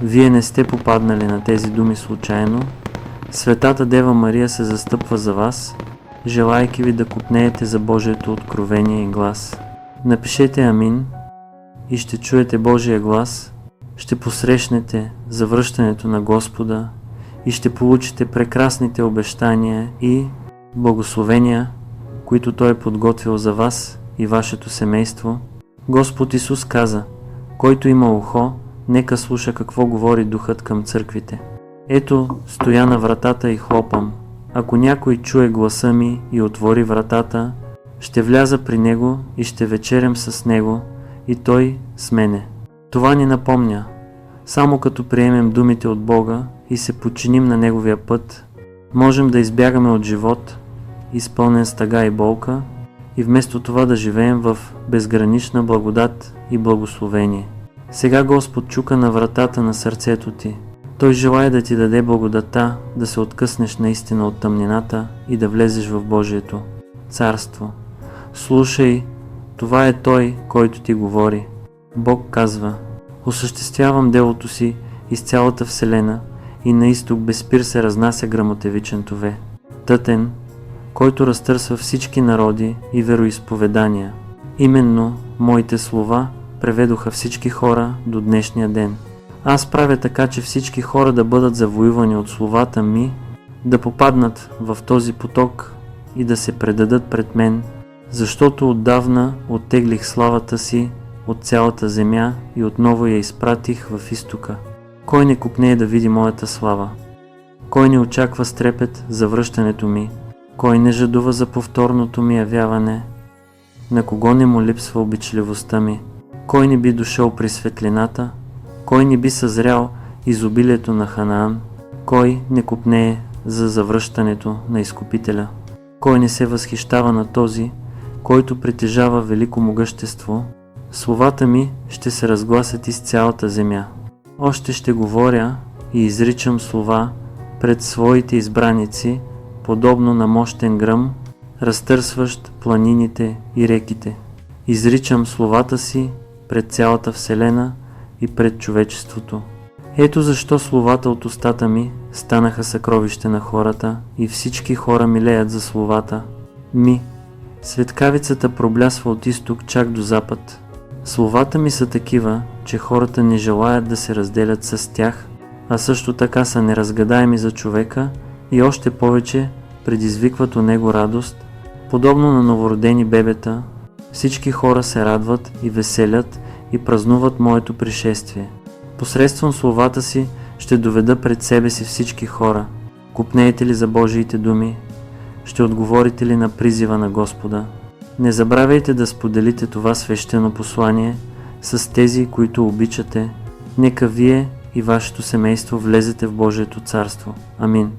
Вие не сте попаднали на тези думи случайно. Светата Дева Мария се застъпва за вас, желайки ви да копнеете за Божието откровение и глас. Напишете Амин и ще чуете Божия глас, ще посрещнете завръщането на Господа и ще получите прекрасните обещания и благословения, които Той е подготвил за вас и вашето семейство. Господ Исус каза: който има ухо, нека слуша какво говори Духът към църквите. Ето, стоя на вратата и хлопам. Ако някой чуе гласа ми и отвори вратата, ще вляза при него и ще вечерям с него и той с мене. Това ни напомня, само като приемем думите от Бога и се подчиним на Неговия път, можем да избягаме от живот, изпълнен с тъга и болка, и вместо това да живеем в безгранична благодат и благословение. Сега Господ чука на вратата на сърцето ти. Той желае да ти даде благодата да се откъснеш наистина от тъмнината и да влезеш в Божието царство. Слушай, това е Той, който ти говори. Бог казва: осъществявам делото си из цялата вселена и на изток без спир се разнася гръмотевичен тове. Тътен, който разтърсва всички народи и вероизповедания. Именно моите слова преведоха всички хора до днешния ден. Аз правя така, че всички хора да бъдат завоювани от словата ми, да попаднат в този поток и да се предадат пред мен, защото отдавна оттеглих славата си от цялата земя и отново я изпратих в изтока. Кой не копнее да види моята слава? Кой не очаква с трепет за връщането ми? Кой не жадува за повторното ми явяване? На кого не му липсва обичливостта ми? Кой не би дошъл при светлината? Кой не би съзрял изобилието на Ханаан? Кой не копнее за завръщането на Изкупителя? Кой не се възхищава на този, който притежава велико могъщество? Словата ми ще се разгласят из цялата земя. Още ще говоря и изричам слова пред своите избраници, подобно на мощен гръм, разтърсващ планините и реките. Изричам словата си пред цялата вселена и пред човечеството. Ето защо словата от устата ми станаха съкровище на хората и всички хора милеят за словата ми. Светкавицата проблясва от изток чак до запад. Словата ми са такива, че хората не желаят да се разделят с тях, а също така са неразгадаеми за човека и още повече предизвикват у него радост. Подобно на новородени бебета, всички хора се радват и веселят и празнуват моето пришествие. Посредством словата си ще доведа пред себе си всички хора. Копнеете ли за Божиите думи? Ще отговорите ли на призива на Господа? Не забравяйте да споделите това свещено послание с тези, които обичате. Нека вие и вашето семейство влезете в Божието царство. Амин.